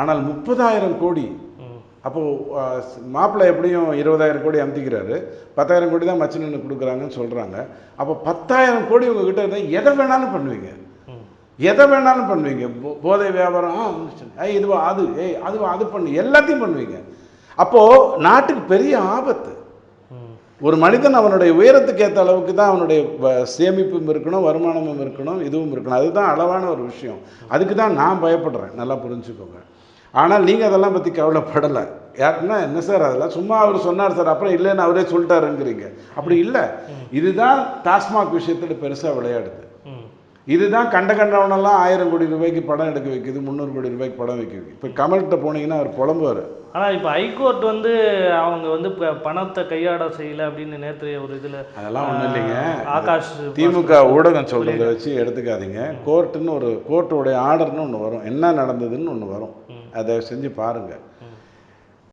ஆனால் 30,000 கோடி. அப்போது மாப்பிள்ளை எப்படியும் 20,000 கோடி அமுத்திக்கிறாரு, 10,000 கோடி தான் மச்சினன்னு கொடுக்குறாங்கன்னு சொல்கிறாங்க. அப்போ 10,000 கோடி உங்ககிட்ட இருந்தால் எதை வேணாலும் பண்ணுவீங்க, எதை வேணாலும் பண்ணுவீங்க. போதை வியாபாரம், இதுவா அது, அதுவா அது பண்ணு, எல்லாத்தையும் பண்ணுவீங்க. அப்போது நாட்டுக்கு பெரிய ஆபத்து. ஒரு மனிதன் அவனுடைய உயரத்துக்கு ஏற்ற அளவுக்கு தான் அவனுடைய சேமிப்பும் இருக்கணும், வருமானமும் இருக்கணும், இதுவும் இருக்கணும். அதுதான் அளவான ஒரு விஷயம். அதுக்கு தான் நான் பயப்படுறேன், நல்லா புரிஞ்சுக்கோங்க. ஆனால் நீங்கள் அதெல்லாம் பற்றி கவலைப்படலை. யாருன்னா என்ன சார் அதெல்லாம் சும்மா அவர் சொன்னார் சார், அப்புறம் இல்லைன்னு அவரே சொல்லிட்டாருங்கிறீங்க. அப்படி இல்லை. இதுதான் டாஸ்மாக் விஷயத்தில் பெருசாக விளையாடுது. இதுதான் கண்டவனெல்லாம் 1000 கோடி ரூபாய்க்கு படம் எடுக்க வைக்குது, 300 கோடி ரூபாய்க்கு படம் வைக்க வைக்குது. இப்போ கமல்கிட்ட போனீங்கன்னா அவர் புலம்புவார். ஆனால் இப்போ ஹைகோர்ட் வந்து அவங்க வந்து பணத்தை கையாட செய்யலை அப்படின்னு நேற்று ஒரு இதில் அதெல்லாம் ஒன்றும் இல்லைங்க. ஆகாஷ் திமுக ஊடகம் சொல்கிறத வச்சு எடுத்துக்காதீங்க. கோர்ட்டுன்னு ஒரு கோர்ட்டோடைய ஆர்டர்னு ஒன்று வரும், என்ன நடந்ததுன்னு ஒன்று வரும், அதை செஞ்சு பாருங்கள்.